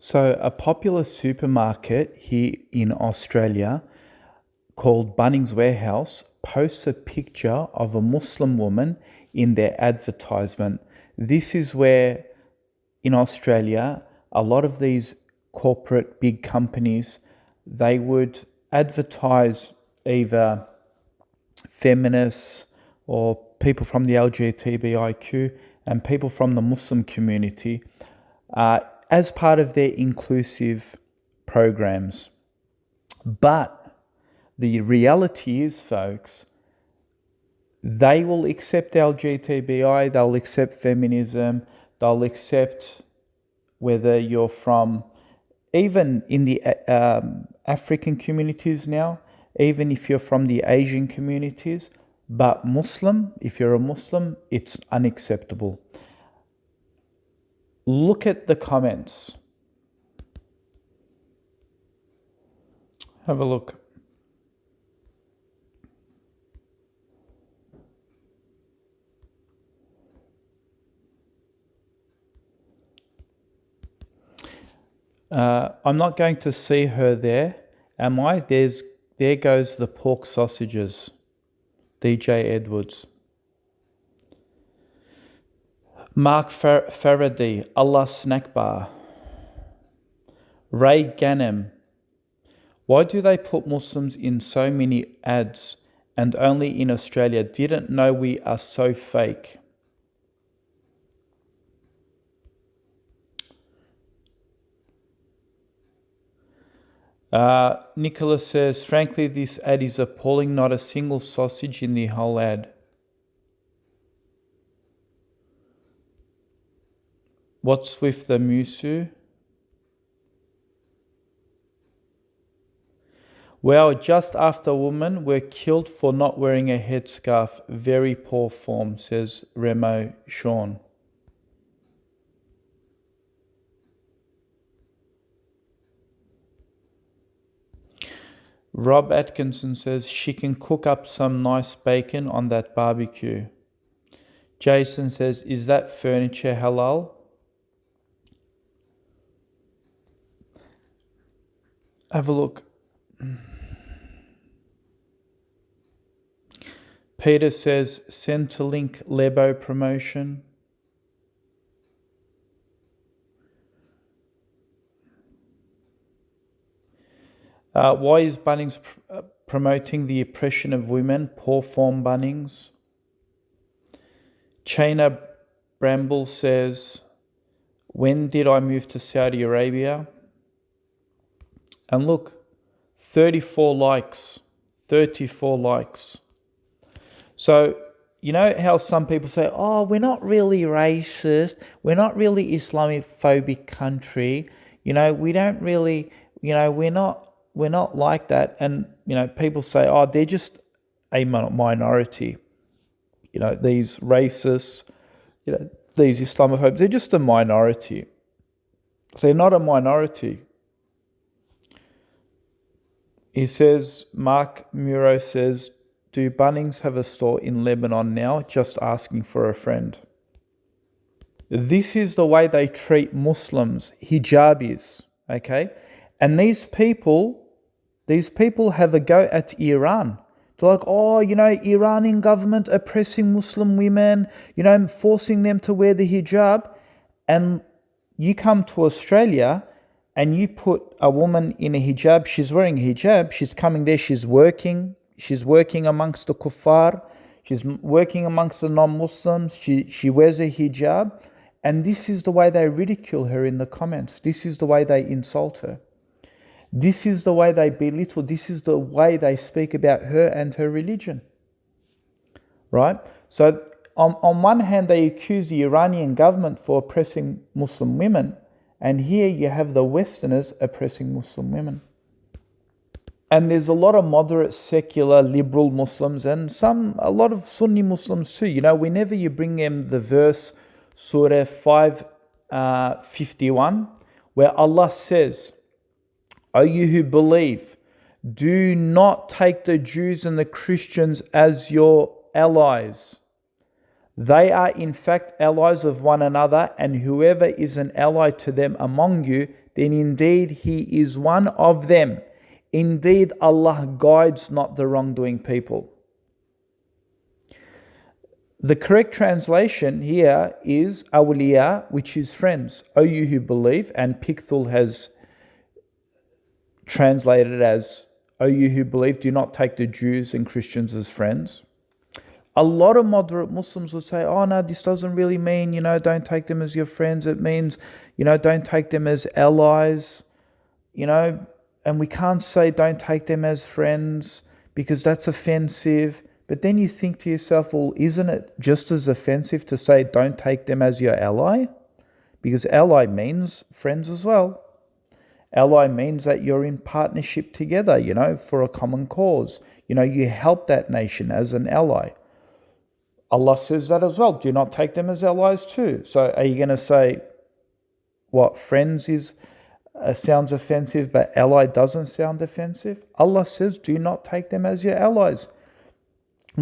So, a popular supermarket here in Australia called Bunnings Warehouse posts a picture of a Muslim woman in their advertisement. This is where, in Australia, a lot of these corporate big companies, they would advertise either feminists or people from the LGBTIQ and people from the Muslim community uh, as part of their inclusive programs. But the reality is, folks, they will accept LGBTI, they'll accept feminism, they'll accept whether you're from, even in the African communities now, even if you're from the Asian communities, but Muslim, if you're a Muslim, it's unacceptable. Look at the comments. Have a look. I'm not going to see her there, am I? There goes the pork sausages. DJ Edwards. Mark Faraday, Allah Snack Bar. Ray Ganem. Why do they put Muslims in so many ads and only in Australia? Didn't know we are so fake. Nicholas says, frankly, this ad is appalling. Not a single sausage in the whole ad. What's with the musu? Well, just after women were killed for not wearing a headscarf. Very poor form, says Remo Sean. Rob Atkinson says she can cook up some nice bacon on that barbecue. Jason says, is that furniture halal? Have a look. Peter says, Centrelink Lebo promotion. Why is Bunnings promoting the oppression of women? Poor form Bunnings. Chaina Bramble says, when did I move to Saudi Arabia? And look, 34 likes. 34 likes. So, you know how some people say, oh, we're not really racist. We're not really Islamophobic country. You know, we don't really, we're not like that. And, people say, oh, they're just a minority. These racists, these Islamophobes, they're just a minority. They're not a minority. He says, Mark Muro says, do Bunnings have a store in Lebanon now? Just asking for a friend. This is the way they treat Muslims, hijabis, okay? And these people have a go at Iran. They're like, oh, Iranian government oppressing Muslim women, forcing them to wear the hijab. And you come to Australia and you put a woman in a hijab, she's wearing a hijab, she's coming there, she's working amongst the kuffar, she's working amongst the non-Muslims, she wears a hijab, and this is the way they ridicule her in the comments. This is the way they insult her. This is the way they belittle, this is the way they speak about her and her religion. Right? So on one hand, they accuse the Iranian government for oppressing Muslim women, and here you have the Westerners oppressing Muslim women. And there's a lot of moderate, secular, liberal Muslims and a lot of Sunni Muslims too. Whenever you bring them the verse, Surah 551, where Allah says, O you who believe, do not take the Jews and the Christians as your allies. They are in fact allies of one another, and whoever is an ally to them among you, then indeed he is one of them. Indeed, Allah guides not the wrongdoing people. The correct translation here is awliya, which is friends. O you who believe, and Pickthall has translated it as, O you who believe, do not take the Jews and Christians as friends. A lot of moderate Muslims would say, oh no, this doesn't really mean, don't take them as your friends. It means, don't take them as allies, and we can't say don't take them as friends because that's offensive. But then you think to yourself, well, isn't it just as offensive to say don't take them as your ally? Because ally means friends as well. Ally means that you're in partnership together, for a common cause. You help that nation as an ally. Allah says that as well. Do not take them as allies too. So are you going to say what friends sounds offensive, but ally doesn't sound offensive? Allah says do not take them as your allies.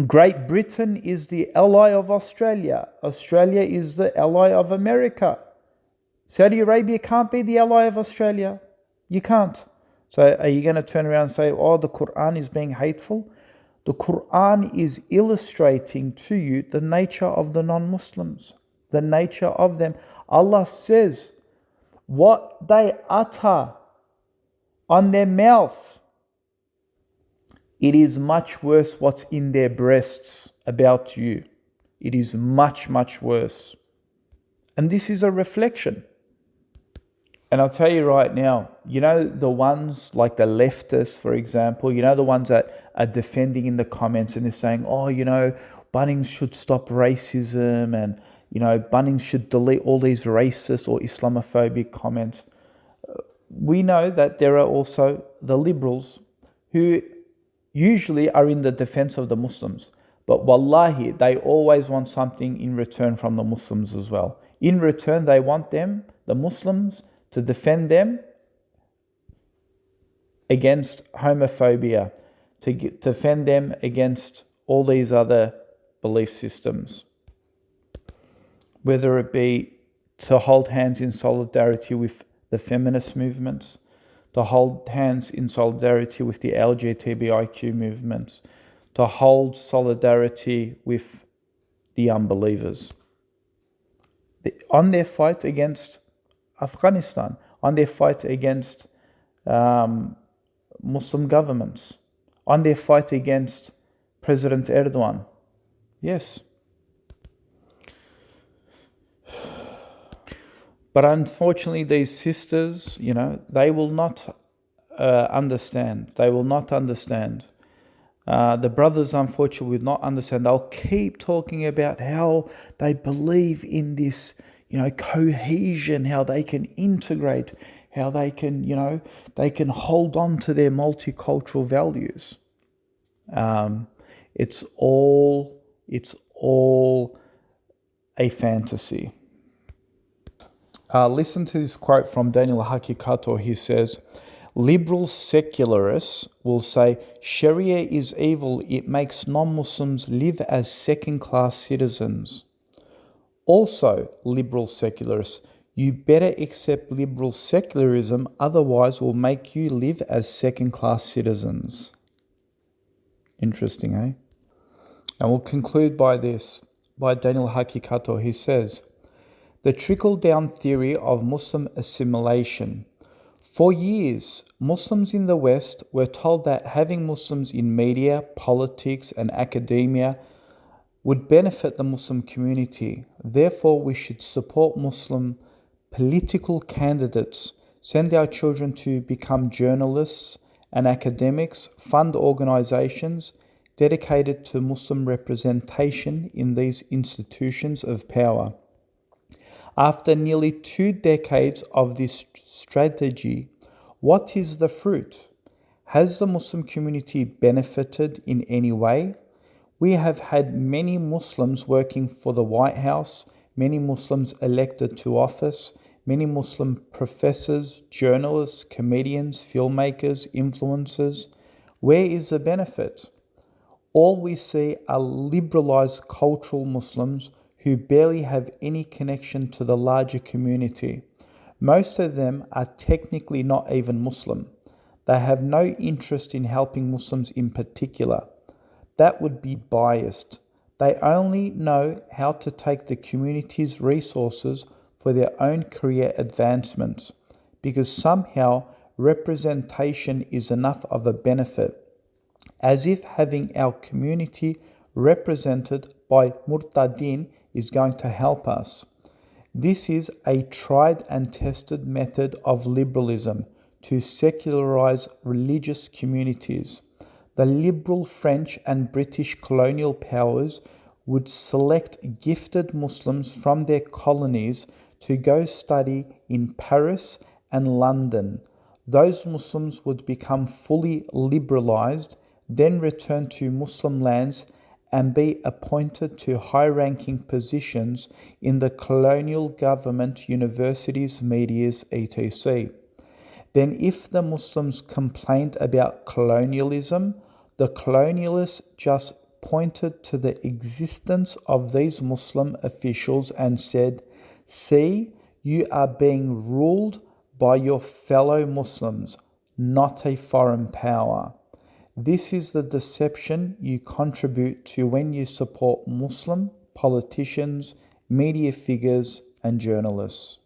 Great Britain is the ally of Australia. Australia is the ally of America. Saudi Arabia can't be the ally of Australia. You can't. So are you going to turn around and say, oh, the Quran is being hateful? The Quran is illustrating to you the nature of the non-Muslims, the nature of them. Allah says, what they utter on their mouth, it is much worse what's in their breasts about you. It is much, much worse. And this is a reflection. And I'll tell you right now, the ones like the leftists, for example, the ones that are defending in the comments and they're saying, oh, Bunnings should stop racism and, Bunnings should delete all these racist or Islamophobic comments. We know that there are also the liberals who usually are in the defense of the Muslims. But wallahi, they always want something in return from the Muslims as well. In return, they want them, the Muslims, to defend them against homophobia, to defend them against all these other belief systems, whether it be to hold hands in solidarity with the feminist movements, to hold hands in solidarity with the LGBTIQ movements, to hold solidarity with the unbelievers. On their fight against Afghanistan, on their fight against Muslim governments, on their fight against President Erdogan. Yes. But unfortunately, these sisters, they will not understand. They will not understand. The brothers, unfortunately, will not understand. They'll keep talking about how they believe in this, cohesion, how they can integrate, how they can, they can hold on to their multicultural values. It's all a fantasy. Listen to this quote from Daniel Hakikato. He says, liberal secularists will say Sharia is evil. It makes non-Muslims live as second-class citizens. Also, liberal secularists, you better accept liberal secularism, otherwise will make you live as second-class citizens. Interesting, eh? And we'll conclude by this, by Daniel Hakikato. He says, the trickle-down theory of Muslim assimilation. For years, Muslims in the West were told that having Muslims in media, politics, and academia would benefit the Muslim community. Therefore, we should support Muslim political candidates, send our children to become journalists and academics, fund organizations dedicated to Muslim representation in these institutions of power. After nearly 2 decades of this strategy, what is the fruit? Has the Muslim community benefited in any way? We have had many Muslims working for the White House, many Muslims elected to office, many Muslim professors, journalists, comedians, filmmakers, influencers. Where is the benefit? All we see are liberalized cultural Muslims who barely have any connection to the larger community. Most of them are technically not even Muslim. They have no interest in helping Muslims in particular. That would be biased. They only know how to take the community's resources for their own career advancements, because somehow representation is enough of a benefit, as if having our community represented by murtadin is going to help us. This is a tried and tested method of liberalism to secularize religious communities. The liberal French and British colonial powers would select gifted Muslims from their colonies to go study in Paris and London. Those Muslims would become fully liberalized, then return to Muslim lands and be appointed to high-ranking positions in the colonial government, universities, medias, etc. Then if the Muslims complained about colonialism, the colonialists just pointed to the existence of these Muslim officials and said, "See, you are being ruled by your fellow Muslims, not a foreign power." This is the deception you contribute to when you support Muslim politicians, media figures, and journalists.